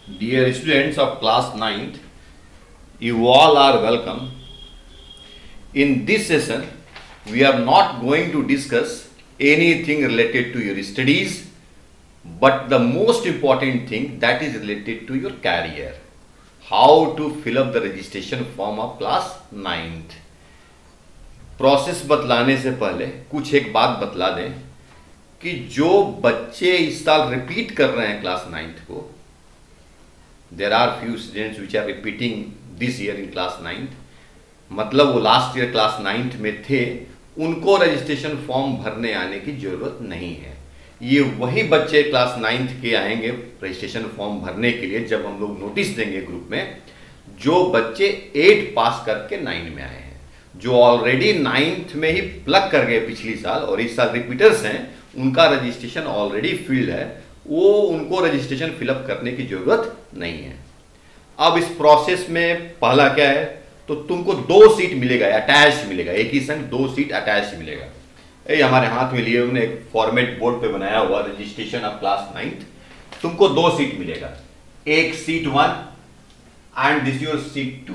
Dear students of class 9th, you all are welcome. In this session, we are not going to discuss anything related to your studies, but the most important thing that is related to your career. How to fill up the registration form of class 9th. Process बतलाने से पहले कुछ एक बात बतला दें कि जो बच्चे इस साल रिपीट कर रहे हैं क्लास 9th को, there are few students which are repeating this year in class 9th, मतलब वो लास्ट ईयर क्लास 9th में थे, उनको रजिस्ट्रेशन फॉर्म भरने आने की जरूरत नहीं है। ये वही बच्चे क्लास 9th के आएंगे रजिस्ट्रेशन फॉर्म भरने के लिए जब हम लोग नोटिस देंगे ग्रुप में, जो बच्चे 8 पास करके 9 में आए हैं, जो ऑलरेडी 9th में ही प्लग कर गए पिछली साल और इस साल रिपीटर्स हैं, उनका रजिस्ट्रेशन ऑलरेडी फील्ड है, वो उनको रजिस्ट्रेशन फिलअप करने की जरूरत नहीं है। अब इस प्रोसेस में पहला क्या है, तो तुमको 2 सीट मिलेगा, अटैच मिलेगा, एक ही संग 2 सीट अटैच मिलेगा। ये हमारे हाथ में लिए हमने एक फॉर्मेट बोर्ड पे बनाया हुआ रजिस्ट्रेशन ऑफ क्लास 9th। तुमको 2 सीट मिलेगा, एक seat 1 and this your seat 2।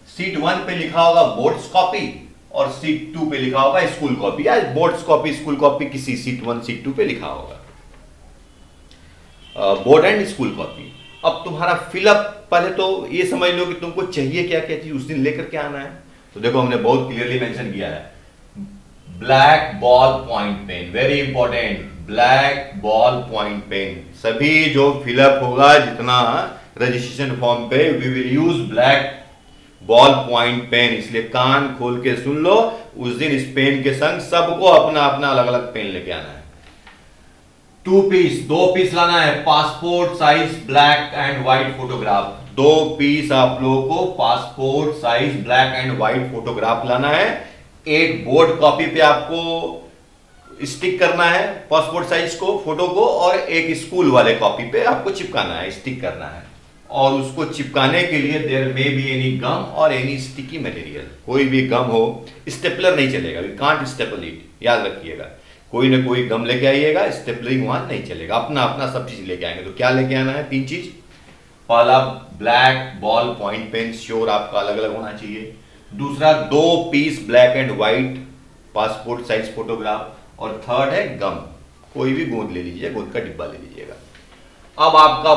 Seat 1 पे लिखा होगा बोर्ड्स कॉपी और सीट 2 पे लिखा होगा स्कूल कॉपी, या बोर्ड्स कॉपी स्कूल कॉपी किसी सीट 1 सीट 2 पे लिखा होगा, बोर्ड एंड स्कूल कॉपी। अब तुम्हारा फिलअप पहले तो ये समझ लो कि तुमको चाहिए क्या क्या चीज उस दिन लेकर के आना है। तो देखो हमने बहुत क्लियरली मेंशन किया है, black ball point pen, very important, black ball point pen. सभी जो फिलअप होगा जितना रजिस्ट्रेशन फॉर्म पे, we will use black ball point pen, इसलिए कान खोल के सुन लो, उस दिन इस पेन के संग सबको अपना अपना अलग अलग पेन लेके आना है। 2 पीस लाना है, passport size black and white photograph. 2 piece आप लोगों को passport size black and white photograph लाना है। एक बोर्ड कॉपी पे आपको स्टिक करना है पासपोर्ट साइज को फोटो को, और एक स्कूल वाले कॉपी पे आपको चिपकाना है, स्टिक करना है। और उसको चिपकाने के लिए देयर मे बी एनी गम और एनी स्टिकी मटेरियल, कोई भी गम हो, स्टेपलर नहीं चलेगा, वी कांट स्टेपल इट, याद रखिएगा। कोई ना कोई गम लेके आइएगा, स्टेपलिंग वहां नहीं चलेगा, अपना अपना सब चीज लेके आएंगे। तो क्या लेके आना है? 3 चीज। पहला black ball point pen, sure आपका अलग अलग होना चाहिए। दूसरा 2 piece black and white passport size photograph, और थर्ड है गम, कोई भी गोंद ले लीजिए, गोंद का डिब्बा ले लीजिएगा। अब आपका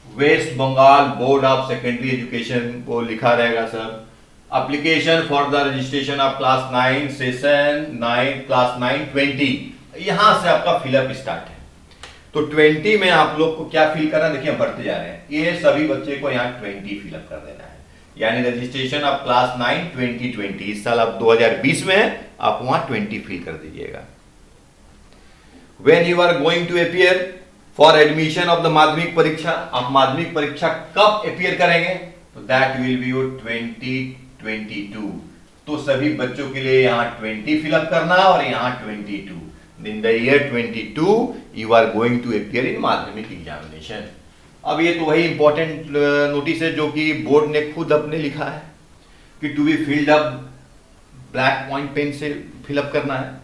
West Bengal board of secondary education को लिखा रहेगा सब, application for the registration of class 9 session 9 class 9 20, यहां से आपका फिलअप स्टार्ट है। तो 20 में आप लोग को क्या फिल करना है, देखिए हम बढ़ते जा रहे हैं, ये सभी बच्चे को यहाँ 20 फिलअप कर देना है, यानी रजिस्ट्रेशन ऑफ क्लास 9 2020। इस साल आप 2020 में है, आप वहां 20 फिल कर दीजिएगा। When you are going to appear for admission of the Madhyamik Pariksha, आप माध्यमिक परीक्षा कब अपीयर करेंगे, तो दैट विल बी योर 2022। तो सभी बच्चों के लिए यहाँ 20 फिलअप करना और यहाँ 22। In the year 22 you are going to appear in Madhyamik examination. अब ये तो वही इंपॉर्टेंट नोटिस है जो कि बोर्ड ने खुद अपने लिखा है कि to be filled up, black point pen से फिलअप करना है।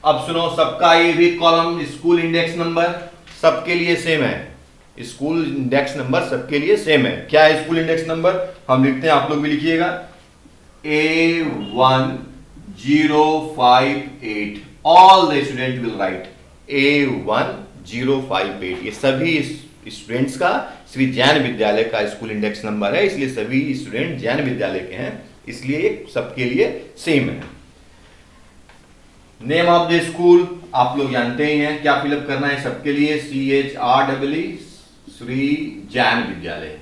अब सुनो, सबका ये भी कॉलम स्कूल इंडेक्स नंबर सबके लिए सेम है, स्कूल इंडेक्स नंबर सबके लिए सेम है। क्या है स्कूल इंडेक्स नंबर? हम लिखते हैं, आप लोग भी लिखिएगा, A1058। All the student will write A1058। ये सभी स्टूडेंट्स का श्री जैन विद्यालय का स्कूल इंडेक्स नंबर है, इसलिए सभी स्टूडेंट जैन विद्यालय के हैं, इसलिए सबके लिए सेम है। नेम ऑफ द स्कूल आप लोग जानते ही हैं, क्या फिलअप करना है सबके लिए, CHREE, श्री जैन विद्यालय।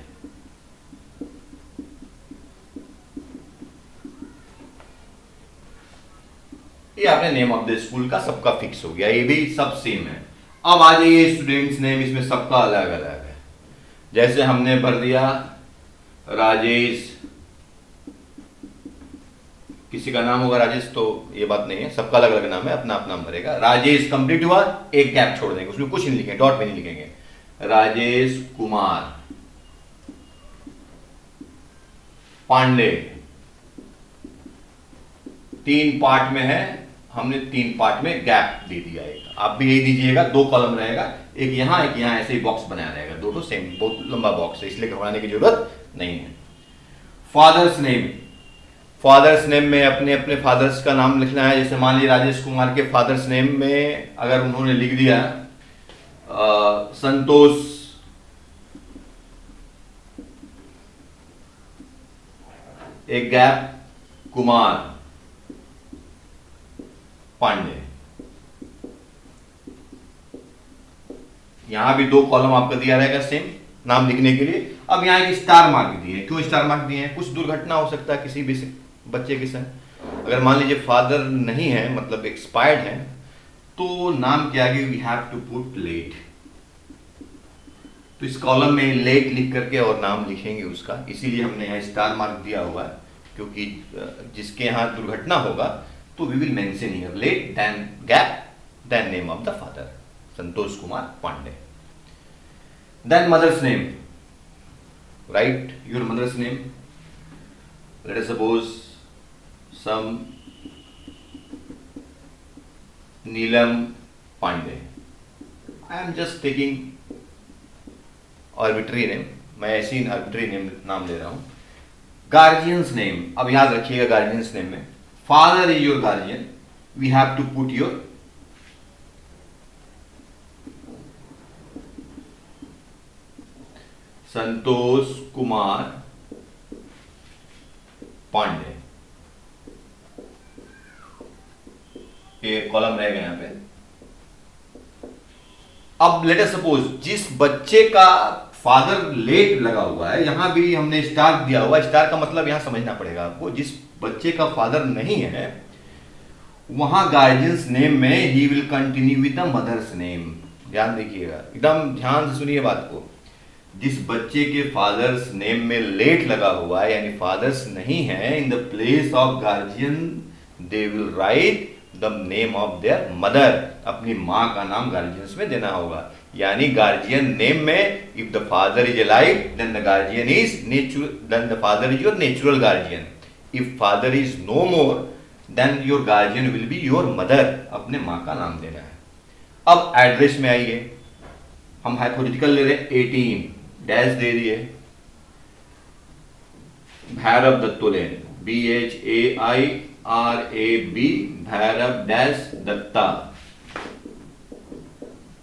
ये आपने नेम ऑफ द स्कूल का सबका फिक्स हो गया, ये भी सब सेम है। अब आ जाइए स्टूडेंट्स नेम, इसमें सबका अलग अलग है। जैसे हमने भर दिया राजेश, किसी का नाम होगा राजेश तो ये बात नहीं है, सबका अलग अलग नाम है, अपना अपना भरेगा। राजेश कंप्लीट हुआ, एक गैप छोड़ देंगे, उसमें कुछ नहीं लिखेंगे, डॉट में नहीं लिखेंगे। राजेश कुमार पांडे, 3 पार्ट में है, हमने 3 पार्ट में गैप दे दिया है। आप भी यही दीजिएगा, 2 कॉलम रहेगा, एक यहाँ ऐसे ही बॉक्स बनाया रहेगा, दोनों सेम, बहुत लंबा बॉक्स है, इसलिए घबराने की जरूरत नहीं है। फादर्स नेम, फादर्स नेम में अपने अपने फादर्स का नाम लिखना है। जैसे मान लीजिए राजेश कुमार के फादर्स नेम में अगर उन्होंने लिख दिया संतोष एक गैप कुमार पांडे, यहां भी 2 कॉलम आपका दिया रहेगा सेम नाम लिखने के लिए। अब यहां एक स्टार मार्क दिए हैं, क्यों स्टार मार्क दिए हैं? कुछ दुर्घटना हो सकता है किसी भी बच्चे के साथ। अगर मान लीजिए फादर नहीं है, मतलब एक्सपायर्ड है, तो नाम के आगे we have to put late. तो इस कॉलम में लेट लिख करके और नाम लिखेंगे उसका, इसीलिए हमने यहाँ स्टार मार्क दिया हुआ है, क्योंकि जिसके यहाँ दुर्घटना होगा तो we will mention here late then gap then name of the father, Santosh Kumar Pandey. Then mother's name, write your mother's name. Let us suppose some Neelam Pandey, I am just taking arbitrary name, मैं ऐसे ही आर्बिट्री नेम नाम ले रहा हूं। Guardians name, अब याद रखिएगा guardians name में father is your guardian, we have to put your Santosh Kumar Pandey, ये कॉलम रहेगा यहां पे। अब लेट अस सपोज जिस बच्चे का फादर लेट लगा हुआ है, यहां भी हमने स्टार दिया हुआ। स्टार का मतलब यहां समझना पड़ेगा आपको, जिस बच्चे का फादर नहीं है वहां गार्जियंस नेम में ही will continue with the mother's name. ध्यान देखिएगा, एकदम ध्यान से सुनिए बात को। जिस बच्चे के फादर्स नेम में लेट लगा हुआ है, यानी फादर्स नहीं है, in the place of guardian they will write the name of their mother, अपनी मां का नाम गार्जियंस में देना होगा। यानी गार्जियन नेम में if the father is alive then the guardian is natural, then the father is your natural guardian. If father is no more then your guardian will be your mother, अपने मां का नाम देना है। अब address में आइए, हम हाइपोथेटिकल ले रहे हैं 18 डैश दे दिए, भैरव दत्तो लेन, BHAIRAB भैरव डैश दत्ता,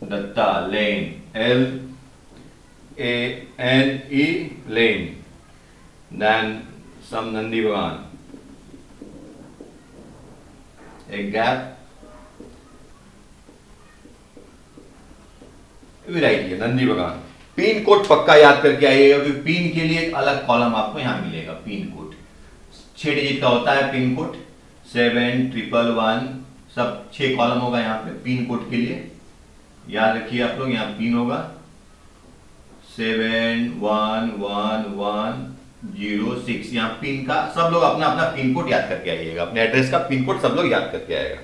दत्ता लेन LANE लेन, देन सम नंदी भगवान एक गैप राइट नंदी भगवान। पिन कोड पक्का याद करके आइएगा, क्योंकि पिन के लिए एक अलग कॉलम आपको यहां मिलेगा। पिन कोड 6 डिजिट का होता है, पिन कोड 7111 सब 6 कॉलम होगा यहाँ पे पिन कोड के लिए, याद रखिए आप लोग। यहाँ पिन होगा 711106, यहाँ पिन का सब लोग अपना अपना पिन कोड याद करके आइएगा, अपने एड्रेस का पिन कोड सब लोग याद करके आएगा।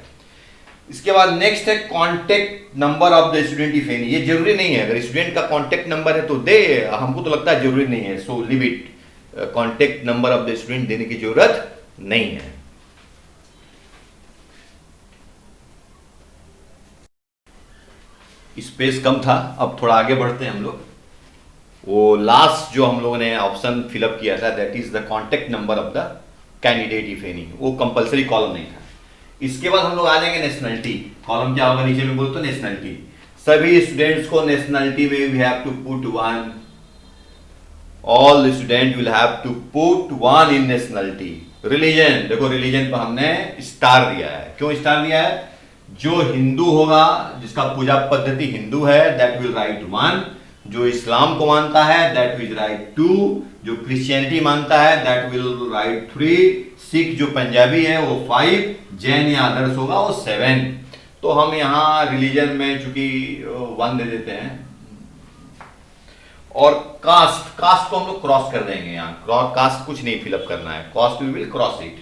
इसके बाद नेक्स्ट है contact number of the student if any. ये जरूरी नहीं है, अगर स्टूडेंट का कॉन्टेक्ट नंबर है तो दे, हमको तो लगता है जरूरी नहीं है, so leave it. Contact number of the student देने की जरूरत नहीं है। स्पेस कम था, अब थोड़ा आगे बढ़ते हैं हम लोग। वो लास्ट जो हम लोगों ने ऑप्शन फिलअप किया था, that is the contact number of the candidate if any, वो कंपलसरी कॉलम नहीं था। इसके बाद हम लोग आ जाएंगे नेशनलिटी। कॉलम क्या होगा नीचे में बोलते तो नेशनलिटी। सभी स्टूडेंट्स को नेशनलिटी में we have to put 1, all student will have to put 1 in nationality. Religion, देखो रिलीजन पर हमने स्टार दिया है। क्यों स्टार दिया है? जो हिंदू होगा, जिसका पूजा पद्धति हिंदू है, दैट विल राइट 1। जो इस्लाम को मानता है दैट विल राइट 2। जो क्रिश्चियनिटी मानता है दैट विल राइट 3। सिख जो पंजाबी है वो 5, जैन या अदर्स होगा वो 7। तो हम यहाँ रिलीजन में चूंकि 1 दे देते हैं। और कास्ट, कास्ट को हम लोग क्रॉस कर देंगे, यहाँ कास्ट कुछ नहीं फिलअप करना है, caste we will cross it.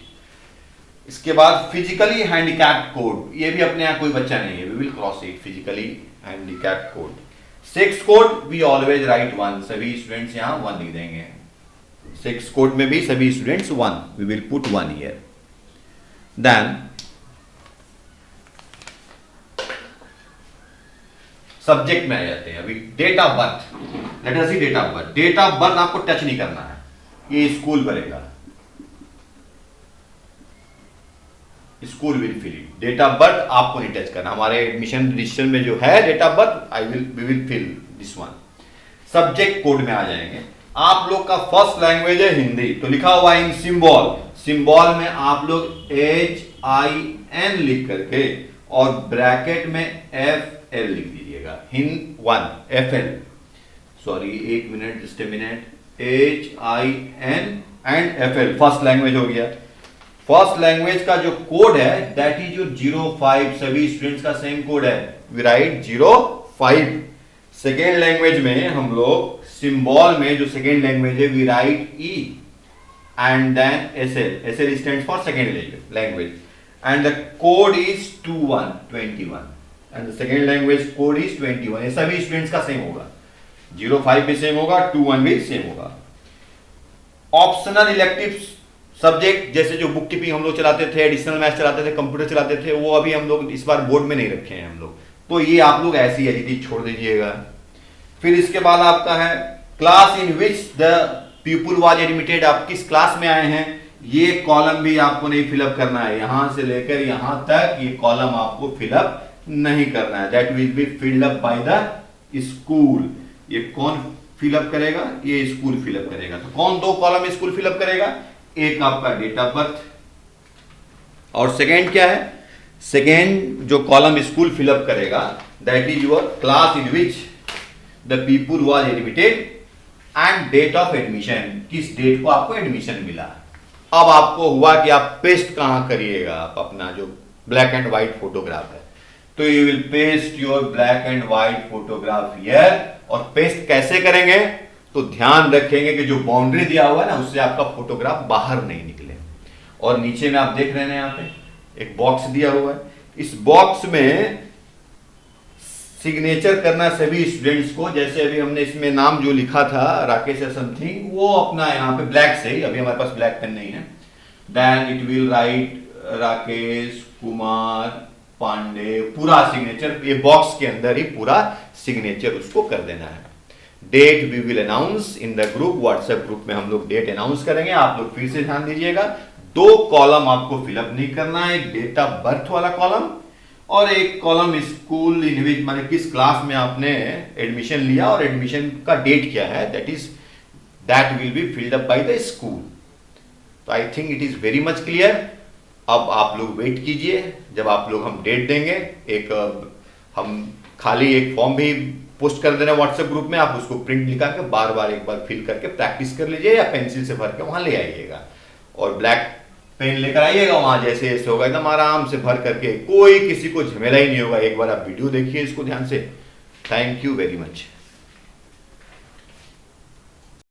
इसके बाद फिजिकली हैंडीकैप्ड कोड, ये भी अपने यहाँ कोई बच्चा नहीं है, we will cross it, physically handicapped code. Sex code we always write 1, सभी स्टूडेंट्स यहाँ 1 लिख देंगे। सेक्स कोड में भी सभी students 1, we will put 1 here. Then subject में आ जाते हैं। अभी date of birth, let us see date of birth. Date of birth आपको टच नहीं करना है, ये स्कूल करेगा, school will fill it. Date of birth आपको नहीं टच करना, हमारे एडमिशन रजिस्टर में जो है date of birth we will fill this one. Subject code में आ जाएंगे। आप लोग का फर्स्ट लैंग्वेज है हिंदी, तो लिखा हुआ है इन सिंबल, सिंबल में आप लोग HIN लिख करके और ब्रैकेट में FL लिख दीजिएगा। हिंद 1 FL, सॉरी एक minute, just a minute, HIN and FL first language हो गया। फर्स्ट लैंग्वेज का जो कोड है दैट इज योर 05, सभी स्टूडेंट्स का सेम कोड है, वी राइट 05। सेकेंड लैंग्वेज में हम लोग सिंबल में जो सेकेंड लैंग्वेज है we write E and then SL stands for second language and the code is 21 and the second language code is 21। ये सभी स्टूडेंट्स का सेम होगा, 05 भी सेम होगा, 21 भी सेम होगा। ऑप्शनल इलेक्टिव सब्जेक्ट जैसे जो बुक कीपिंग हम लोग चलाते थे, एडिशनल मैथ्स चलाते थे, कंप्यूटर चलाते थे, वो अभी हम लोग इस बार बोर्ड में नहीं रखे हैं हम लोग, तो ये आप लोग ऐसी एचडी छोड़ दीजिएगा। फिर इसके बाद आपका है class in which the people was admitted, आप किस क्लास में आए हैं, ये कॉलम भी आपको नहीं फिलअप करना है, यहां से लेकर यहां तक ये कॉलम आपको फिलअप नहीं करना है, that will be filled up by the school. ये कौन फिलअप करेगा, ये स्कूल फिलअप करेगा। तो कौन दो कॉलम स्कूल फिलअप करेगा, एक आपका डेट ऑफ बर्थ और सेकेंड क्या है, सेकेंड जो कॉलम स्कूल फिलअप करेगा that is your class in which the people was admitted and date of admission, किस डेट को आपको एडमिशन मिला। अब आपको हुआ कि आप पेस्ट कहां करिएगा, आप अपना जो ब्लैक एंड व्हाइट फोटोग्राफ है, तो you will paste your black and white photograph here. और पेस्ट कैसे करेंगे, तो ध्यान रखेंगे कि जो बाउंड्री दिया हुआ है ना उससे आपका फोटोग्राफ बाहर नहीं निकले। और नीचे में आप देख रहे हैं यहाँ पे एक बॉक्स दिया हुआ है, इस बॉक्स में सिग्नेचर करना सभी स्टूडेंट्स को, जैसे अभी हमने इसमें नाम जो लिखा था राकेश या समथिंग, वो अपना यहाँ पे ब्लैक से ही, अभी हमारे पास ब्लैक पेन नहीं है, then it will write Rakesh Kumar Pandey, पूरा सिग्नेचर ये बॉक्स के अंदर ही पूरा सिग्नेचर उसको कर देना है। Date we will announce in the group, WhatsApp group में हम लोग डेट अनाउंस करेंगे। आप लोग फिर से ध्यान दीजिएगा, दो कॉलम आपको फिलअप नहीं करना है, एक डेट ऑफ बर्थ वाला कॉलम और एक कॉलम स्कूल इन विच, माने किस क्लास में आपने एडमिशन लिया और एडमिशन का डेट क्या है, that will be filled up by the school. तो I think it is very much clear. अब आप लोग वेट कीजिए, जब आप लोग हम डेट देंगे, एक हम खाली एक फॉर्म भी पोस्ट कर देना व्हाट्सएप ग्रुप में, आप उसको प्रिंट निकाल के बार बार एक बार फिल करके प्रैक्टिस कर लीजिए या पेंसिल से भर के वहां ले आइएगा और ब्लैक पेन लेकर आइएगा, वहां जैसे जैसे होगा एकदम आराम से भर करके, कोई किसी को झमेला ही नहीं होगा। एक बार आप वीडियो देखिए इसको ध्यान से। Thank you very much.